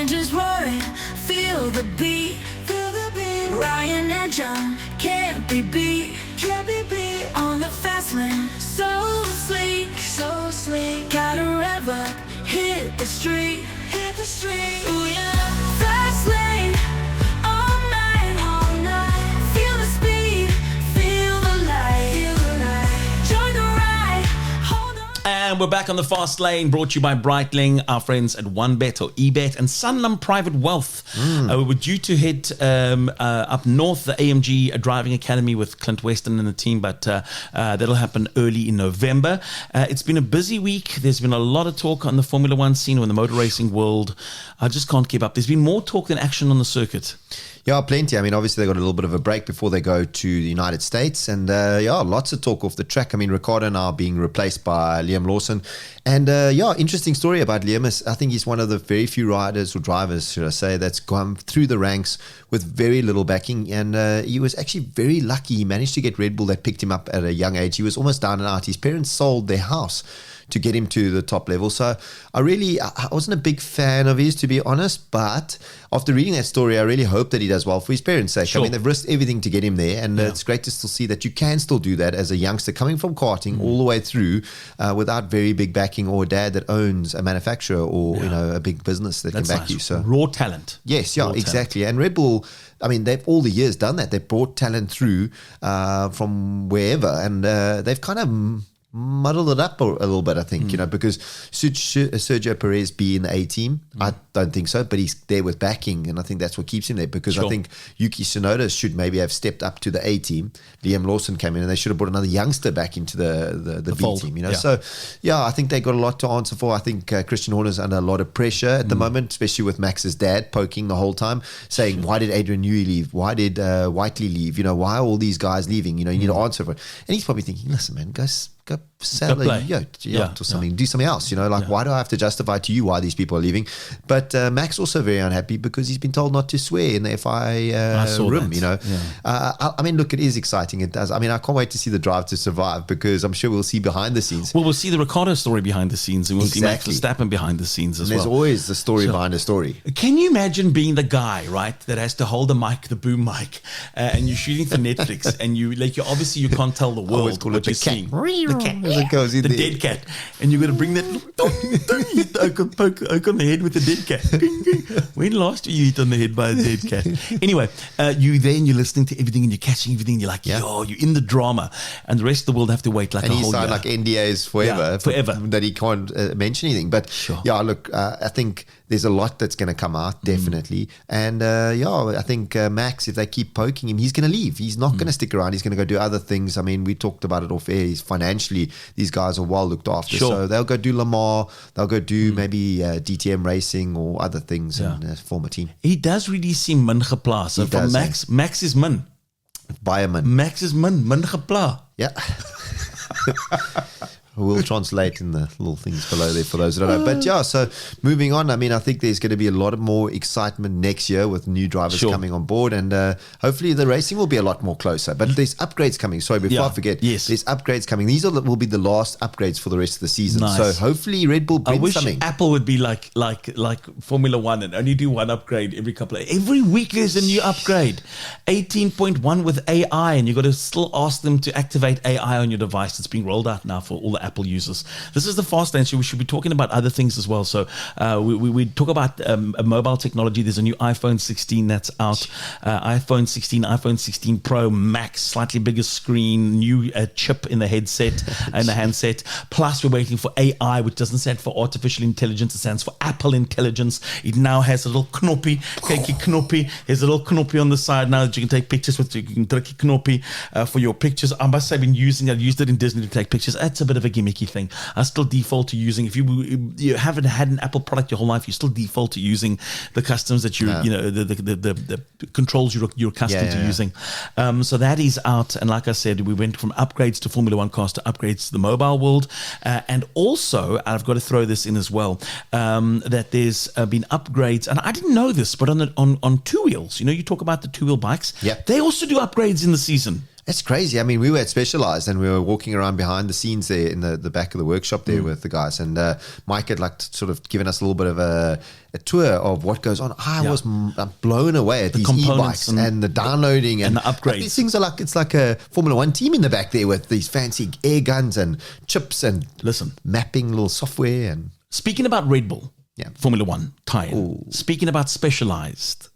engines roaring, feel the beat. Ryan and Jon can't be beat. On the Fastlane, so sleek. Gotta rev up, hit the street. Ooh yeah, Fastlane, all night. Feel the speed, feel the light. Join the ride, hold on. And we're back on the Fast Lane, brought to you by Breitling, our friends at OneBet or eBet, and Sanlam Private Wealth. We were due to head up north, the AMG Driving Academy with Clint Weston and the team, but that'll happen early in November. It's been a busy week. There's been a lot of talk on the Formula One scene or in the motor racing world. I just can't keep up. There's been more talk than action on the circuit. Yeah, plenty. I mean, obviously they got a little bit of a break before they go to the United States, and lots of talk off the track. I mean, Ricciardo now being replaced by Liam Lawson, and interesting story about Liam is I think he's one of the very few riders or drivers, should I say, that's gone through the ranks with very little backing, and he was actually very lucky. He managed to get Red Bull that picked him up at a young age. He was almost down and out. His parents sold their house to get him to the top level. So I wasn't a big fan of his, to be honest, but after reading that story, I really hope that he does well for his parents' sake. Sure. I mean, they've risked everything to get him there, and it's great to still see that you can still do that as a youngster coming from karting all the way through without very big backing or a dad that owns a manufacturer or a big business that can back you. So raw talent. Yes, exactly. And Red Bull, I mean, they've all the years done that. They've brought talent through from wherever, and they've kind of muddled it up a little bit, I think, because should Sergio Perez be in the A team? I don't think so, but he's there with backing, and I think that's what keeps him there, because I think Yuki Tsunoda should maybe have stepped up to the A team. Liam Lawson came in, and they should have brought another youngster back into the B fold. team, So, I think they got a lot to answer for. I think Christian Horner's under a lot of pressure at the moment, especially with Max's dad poking the whole time, saying, why did Adrian Newey leave? Why did Whiteley leave? Why are all these guys leaving? You need to answer for it. And he's probably thinking, listen, man, go sell a yacht or something, do something else, why do I have to justify to you why these people are leaving? But Max also very unhappy because he's been told not to swear in the FI room, I mean, look, it is exciting. It does. I mean, I can't wait to see the Drive to Survive, because I'm sure we'll see behind the scenes. Well, we'll see the Ricciardo story behind the scenes, and we'll see Max Verstappen behind the scenes as well. There's always the story behind a story. Can you imagine being the guy, right, that has to hold the mic, the boom mic, and you're shooting for Netflix, and you obviously you can't tell the world what you're seeing. The cat. It goes in the dead cat, and you've got to bring that poke on the head with the dead cat. When last were you hit on the head by a dead cat? Anyway, you're listening to everything and you're catching everything. You're like, you're in the drama, and the rest of the world have to wait like a whole year. And he signed like NDAs forever, that he can't mention anything. But look, I think there's a lot that's going to come out, definitely. And I think Max, if they keep poking him, he's going to leave. He's not going to stick around. He's going to go do other things. I mean, we talked about it off air. Financially, these guys are well looked after. So they'll go do Lamar, they'll go do maybe DTM racing or other things and form a team. He does really seem min gepla. So from Max is min. Baie min. Max is min gepla. Yeah. We'll translate in the little things below there for those that don't know. But so moving on, I mean, I think there's going to be a lot more excitement next year with new drivers coming on board, and hopefully the racing will be a lot more closer. But there's upgrades coming. Sorry, before I forget, there's upgrades coming. These will be the last upgrades for the rest of the season. Nice. So hopefully Red Bull brings something. I wish Apple would be like Formula One and only do one upgrade every week. There's a new upgrade, 18.1 with AI, and you've got to still ask them to activate AI on your device. It's being rolled out now for all the Apple users. This is the Fast Lane, so we should be talking about other things as well. So we talk about mobile technology. There's a new iPhone 16 that's out. iPhone 16, iPhone 16 Pro Max, slightly bigger screen, new chip in the headset, in the handset. Plus, we're waiting for AI, which doesn't stand for artificial intelligence. It stands for Apple Intelligence. It now has a little knoppy, knoppy. There's a little knoppy on the side now that you can take pictures with. You can tricky knoppy for your pictures. I must say, I've used it in Disney to take pictures. That's a bit of a gimmicky thing. I still default to using, if you haven't had an Apple product your whole life, you still default to using the customs that the controls you're accustomed to using. So that is out, and like I said, we went from upgrades to Formula One cars to upgrades to the mobile world, and also I've got to throw this in as well, that there's been upgrades, and I didn't know this, but on two wheels, you talk about the two-wheel bikes, they also do upgrades in the season. That's crazy. I mean, we were at Specialized and we were walking around behind the scenes there in the back of the workshop there with the guys. And Mike had sort of given us a little bit of a tour of what goes on. I was blown away at these e-bikes and the downloading and the upgrades. Like, these things are it's like a Formula One team in the back there with these fancy air guns and chips and mapping little software. And speaking about Red Bull, Formula One tie-in. Speaking about Specialized,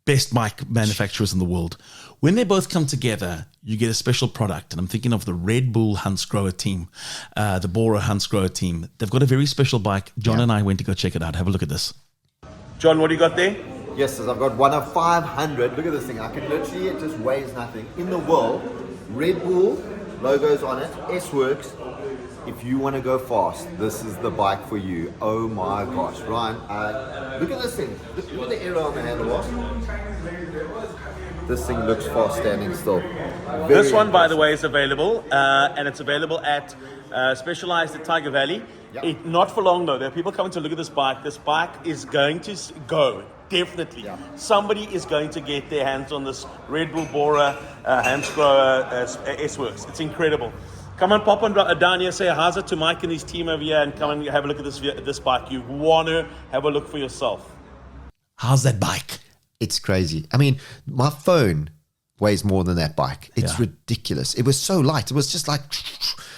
best bike manufacturers in the world. When they both come together, you get a special product. And I'm thinking of the Red Bull Huntsgrower team, the Bora Huntsgrower team. They've got a very special bike. John and I went to go check it out. Have a look at this. John, what do you got there? Yes, I've got one of 500. Look at this thing. I can literally, it just weighs nothing. In the world, Red Bull logos on it, S-Works. If you want to go fast, this is the bike for you. Oh my gosh. Ryan, look at this thing. Look at the arrow on the handlebars. This thing looks fast standing still. This one, by the way, is available, and it's available at Specialized at Tiger Valley. Yep. Not for long, though. There are people coming to look at this bike. This bike is going to go, definitely. Yeah. Somebody is going to get their hands on this Red Bull Bora Huntsgrower S-Works. It's incredible. Come and pop on down here, say how's it to Mike and his team over here, and come and have a look at this bike. You want to have a look for yourself. How's that bike? It's crazy. I mean, my phone weighs more than that bike. It's ridiculous. It was so light. It was just like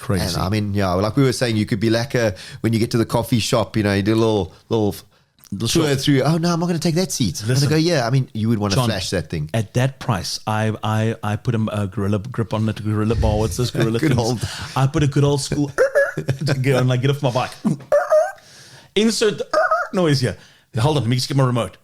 crazy. And I mean, like we were saying, you could be like when you get to the coffee shop, you do a little tour through. Oh no, I'm not going to take that seat. And I go, I mean, you would want to flash that thing. At that price, I put a gorilla grip on it, gorilla bar. What's this gorilla thing? I put a good old school to get off my bike. Insert the noise here. Hold on, let me just get my remote.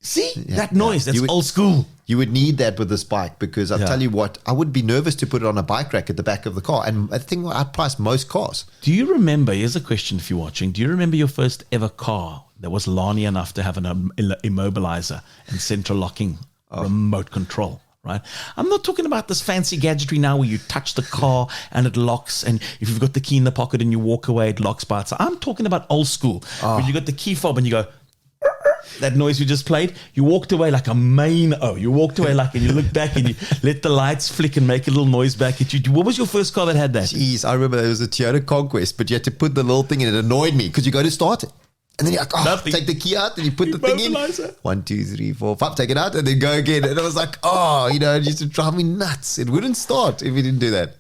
See, that noise, that's old school. You would need that with this bike because I'll tell you what, I would be nervous to put it on a bike rack at the back of the car. And I think I price most cars. Do you remember, here's a question if you're watching, do you remember your first ever car that was Lani enough to have an immobilizer and central locking remote control? Right? I'm not talking about this fancy gadgetry now where you touch the car and it locks, and if you've got the key in the pocket and you walk away, it locks by itself. I'm talking about old school where you got the key fob and you go, that noise you just played, you walked away like a you walked away and you look back and you let the lights flick and make a little noise back at you. What was your first car that had that? Jeez, I remember it was a Toyota Conquest, but you had to put the little thing in. It annoyed me because you go to start it and then you're like, take the key out and you put the thing in. 1, 2, 3, 4, 5, take it out and then go again. And I was like, it used to drive me nuts. It wouldn't start if you didn't do that.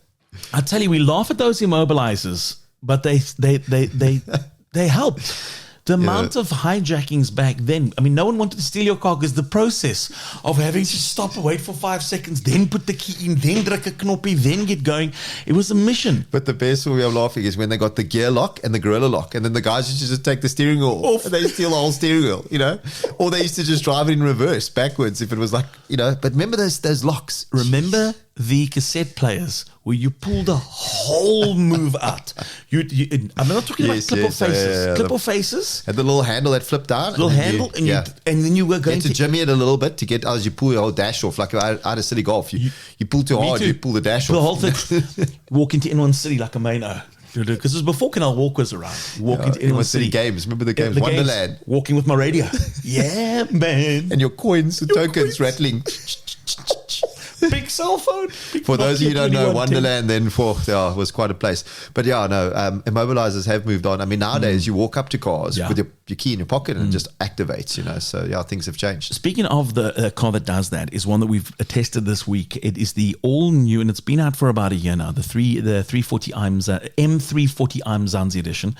I tell you, we laugh at those immobilizers, but they helped. The amount of hijackings back then, I mean, no one wanted to steal your car because the process of having to stop, wait for 5 seconds, then put the key in, then druk a knoppie, then get going, it was a mission. But the best way of laughing is when they got the gear lock and the gorilla lock, and then the guys used to just take the steering wheel off and they steal the whole steering wheel, or they used to just drive it in reverse, backwards, if it was like, but remember those locks? Remember the cassette players where you pull the whole move out. I'm not talking about clip of faces. Clip of faces. And the little handle that flipped down. And then you were going to jimmy it a little bit to get, as you pull your whole dash off, like out of City Golf. You pull too hard, you pull the dash off. The whole thing. Walk into anyone's city like a maino. Because it was before Canal Walk was around. You walk into anyone's city. Games. Remember the games? Wonderland. Games, walking with my radio. Yeah, man. And your coins, the tokens rattling. Big cell phone. For those of you who don't know, Wonderland then was quite a place. But immobilizers have moved on. I mean, nowadays you walk up to cars with your key in your pocket and it just activates, So things have changed. Speaking of the car that does that, is one that we've tested this week. It is the all new, and it's been out for about a year now, the 340i M340i Mzanzi Edition.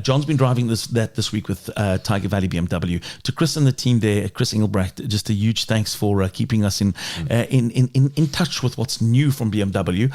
John's been driving that this week with Tiger Valley BMW. To Chris and the team there, Chris Engelbrecht, just a huge thanks for keeping us in touch with what's new from BMW.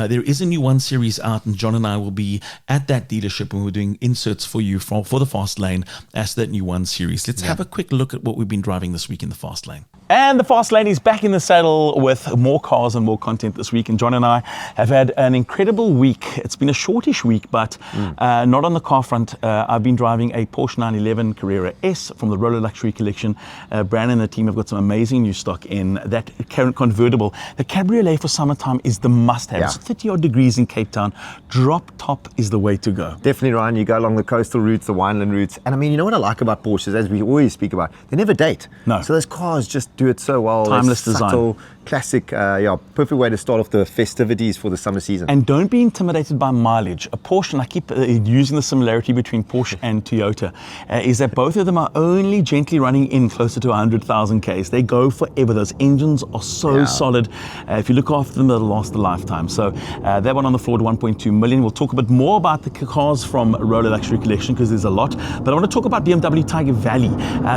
There is a new 1 Series out, and John and I will be at that dealership and we're doing inserts for you for the Fastlane as that new 1 Series. Let's have a quick look at what we've been driving this week in the Fastlane. And the Fastlane is back in the saddle with more cars and more content this week. And John and I have had an incredible week. It's been a shortish week, but not on the car front. I've been driving a Porsche 911 Carrera S from the Roller Luxury Collection. Brandon and the team have got some amazing new stock in that current convertible. The cabriolet for summertime is the must-have. It's 30-odd degrees in Cape Town. Drop top is the way to go. Definitely, Ryan. You go along the coastal routes, the wineland routes. And I mean, you know what I like about Porsches, as we always speak about, they never date. No. So those cars just do it so well. Timeless design. classic, perfect way to start off the festivities for the summer season. And don't be intimidated by mileage. A Porsche, and I keep using the similarity between Porsche and Toyota, is that both of them are only gently running in closer to 100,000 Ks. They go forever. Those engines are so solid. If you look after them, they'll last a lifetime. So that one on the floor at 1.2 million. We'll talk a bit more about the cars from Roller Luxury Collection because there's a lot. But I want to talk about BMW Tiger Valley.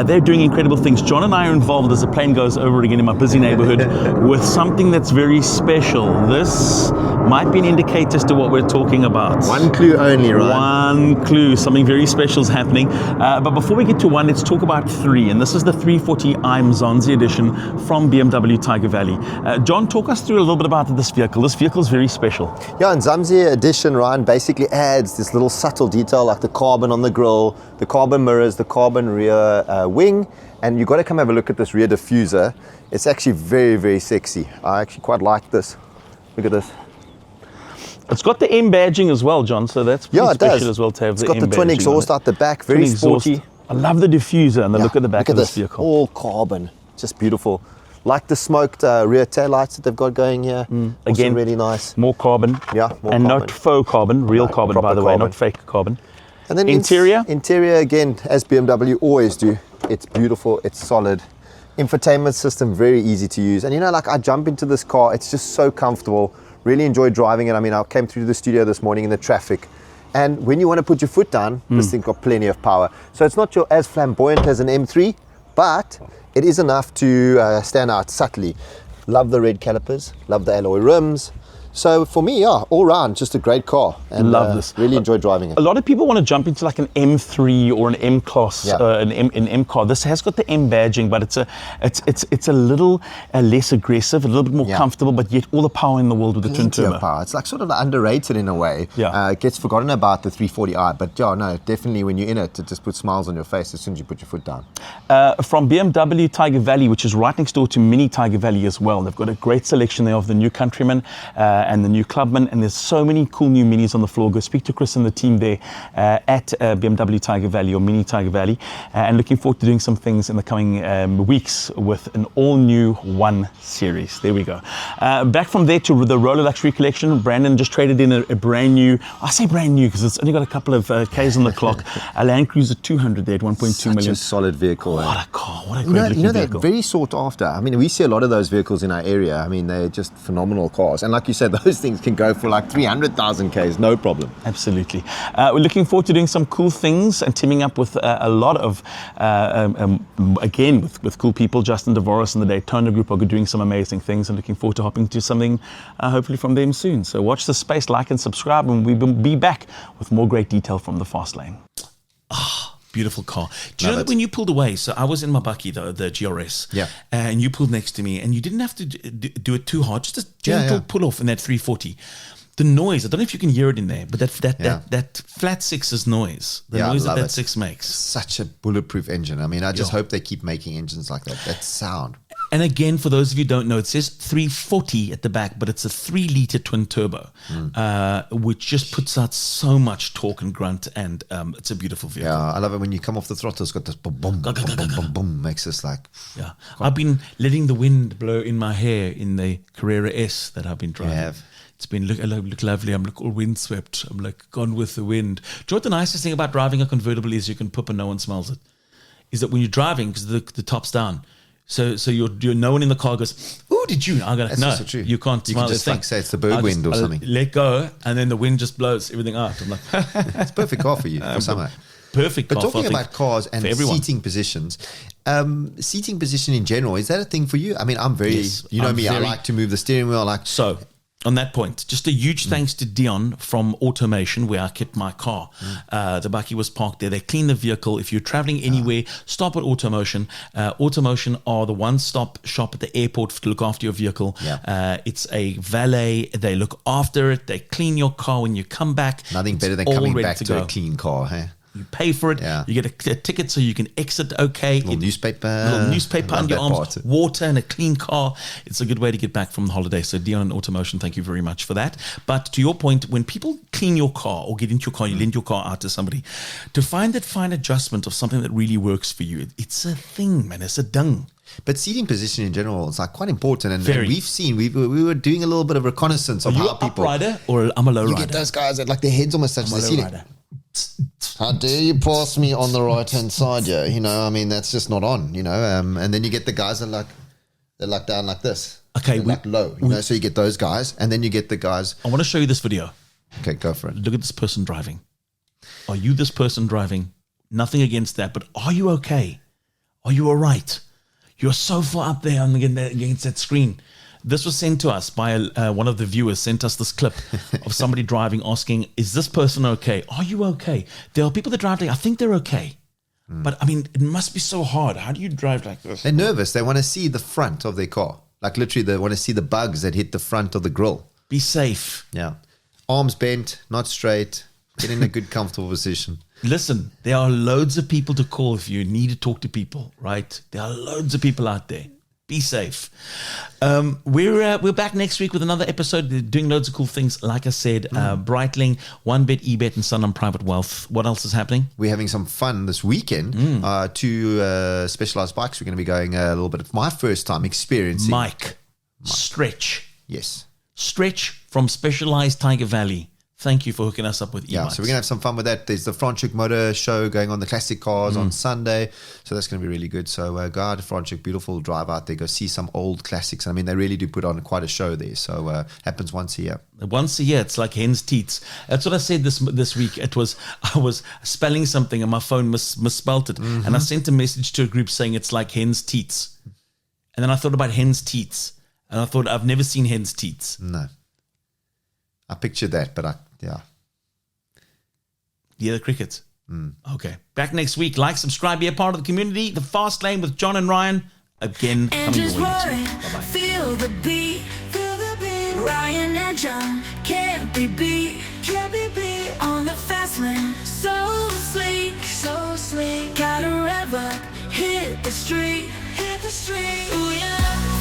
They're doing incredible things. Jon and I are involved as the plane goes over again in my busy neighborhood with something that's very special. This might be an indicator as to what we're talking about. One clue only, right? One clue. Something very special is happening. But before we get to one, let's talk about three. And this is the 340i Mzanzi Edition from BMW Tiger Valley. Jon, talk us through a little bit about this vehicle. This vehicle is very special. Yeah, and Mzanzi Edition, Ryan, basically adds this little subtle detail like the carbon on the grille, the carbon mirrors, the carbon rear wing, and you've got to come have a look at this rear diffuser. It's actually very, very sexy. I actually quite like this. Look at this. It's got the M badging as well, Jon, so that's pretty special as well to have the M badging. It's got the twin exhaust out the back, very sporty. I love the diffuser and the look at the back of this vehicle. All carbon, just beautiful. Like the smoked rear taillights that they've got going here. Again, really nice. More carbon. Yeah, more and carbon. not faux carbon, real carbon, by the way, not fake carbon. And then interior? Interior, again, as BMW always do. It's beautiful, it's solid. Infotainment system, very easy to use. And you know, like I jump into this car, it's just so comfortable. Really enjoy driving it. I mean, I came through the studio this morning in the traffic. And when you want to put your foot down, this thing got plenty of power. So it's not as flamboyant as an M3, but it is enough to stand out subtly. Love the red calipers, love the alloy rims. So for me, all round, just a great car. And love this. Really enjoy driving it. A lot of people want to jump into like an M3 or an M class, an M car. This has got the M badging, but it's a little less aggressive, a little bit more comfortable, but yet all the power in the world with the twin turbo. Power. It's like sort of underrated in a way. It gets forgotten about the 340i, but no, definitely when you're in it, it just puts smiles on your face as soon as you put your foot down. From BMW Tiger Valley, which is right next door to Mini Tiger Valley as well. They've got a great selection there of the new Countryman and the new Clubman, and there's so many cool new Minis on the floor. Go speak to Chris and the team there at BMW Tiger Valley or Mini Tiger Valley, and looking forward to doing some things in the coming weeks with an all-new 1 Series. There we go. Back from there to the Roller Luxury Collection. Brandon just traded in a brand new, I say brand new because it's only got a couple of Ks on the clock, a Land Cruiser 200 there at 1.2 million. Such a solid vehicle. What a car, what a great looking they're vehicle. very sought after. I mean, we see a lot of those vehicles in our area. I mean, they're just phenomenal cars. And like you said, those things can go for like 300,000 Ks, no problem. Absolutely. We're looking forward to doing some cool things and teaming up with a lot of, again, with cool people. Justin DeVoris and the Daytona Group are doing some amazing things, and looking forward to hopping to something hopefully from them soon. So watch the space, like and subscribe, and we will be back with more great detail from the Fastlane. Beautiful car. Do you know that when you pulled away, so I was in my Bucky, the GRS, and you pulled next to me, and you didn't have to do it too hard, just a gentle pull off in that 340. The noise, I don't know if you can hear it in there, but that flat six's noise, the noise that six makes. Such a bulletproof engine. I mean, I just hope they keep making engines like that. That sound. And again, for those of you who don't know, it says 340 at the back, but it's a 3-liter twin turbo, which just puts out so much torque and grunt, and it's a beautiful vehicle. Yeah, I love it when you come off the throttle. It's got this boom, boom, boom, boom, boom, boom, makes us like. Yeah, I've been letting the wind blow in my hair in the Carrera S that I've been driving. It's been look lovely. I'm all windswept. I'm like gone with the wind. Do you know what the nicest thing about driving a convertible is? You can poop and no one smells it. Is that when you're driving, because the top's down, so you're no one in the car goes, "Ooh, did you?" I'm going, "No, true. You can't smell this thing." Like say it's the bird wind or something. Let go, and then the wind just blows everything out. I'm like, it's a perfect car for you for summer. Perfect car. But talking about cars and seating positions, seating position in general, is that a thing for you? I mean, I'm very, I like to move the steering wheel. So on that point, just a huge thanks to Dion from Automation, where I kept my car. The Bucky was parked there. They clean the vehicle. If you're traveling anywhere, stop at Automation. Automation are the one-stop shop at the airport to look after your vehicle. It's a valet. They look after it. They clean your car when you come back. Nothing better than coming back to a clean car, hey? You pay for it. You get a ticket so you can exit okay. Little newspaper on your arms. Water and a clean car. It's a good way to get back from the holiday. So Dion and Automation, thank you very much for that. But to your point, when people clean your car or get into your car, you lend your car out to somebody, to find that fine adjustment of something that really works for you, it's a thing, man. It's a dung. But seating position in general is like quite important, and Very. we've seen we were doing a little bit of reconnaissance Are of you how an people. uprider or I'm a low You rider? get those guys that like their heads almost touch I'm the a low ceiling. rider. How dare you pass me on the right hand side, yo? You know, I mean that's just not on. You know, and then you get the guys that they're like down like this. Okay, They're like low. You know, so you get those guys, and then you get the guys. I want to show you this video. Okay, go for it. Look at this person driving. Are you this person driving? Nothing against that, but are you okay? Are you all right? You're so far up there against that screen. This was sent to us by one of the viewers, sent us this clip of somebody driving asking, is this person okay? Are you okay? There are people that drive like, I think they're okay. But I mean, it must be so hard. How do you drive like this? They're nervous. They want to see the front of their car. Like literally, they want to see the bugs that hit the front of the grill. Be safe. Yeah. Arms bent, not straight. Get in a good, comfortable position. Listen, there are loads of people to call if you need to talk to people, right? There are loads of people out there. Be safe. We're back next week with another episode. They're doing loads of cool things. Like I said, Breitling, OneBet, eBet, and Sun on Private Wealth. What else is happening? We're having some fun this weekend. Two Specialized bikes. We're going to be going a little bit of my first time experiencing. Mike. Stretch. Yes. Stretch from Specialized Tiger Valley. Thank you for hooking us up with Yeah, e-bikes. so we're going to have some fun with that. There's the Franschhoek Motor Show going on, the classic cars on Sunday. So that's going to be really good. So go out to Franschhoek, beautiful drive out there, go see some old classics. I mean, they really do put on quite a show there. So happens once a year. Once a year, it's like hen's teats. That's what I said this week. I was spelling something and my phone misspelt it. And I sent a message to a group saying it's like hen's teats. And then I thought about hen's teats. And I thought, I've never seen hen's teats. No. I pictured that, but yeah. Yeah, the crickets. Okay. Back next week. Like, subscribe, be a part of the community. The Fastlane with Jon and Ryan. Again, coming Engines your way. roaring, Bye-bye. feel the beat, Ryan and Jon can't be beat, on the Fastlane, so sleek, gotta rev up, hit the street, ooh yeah.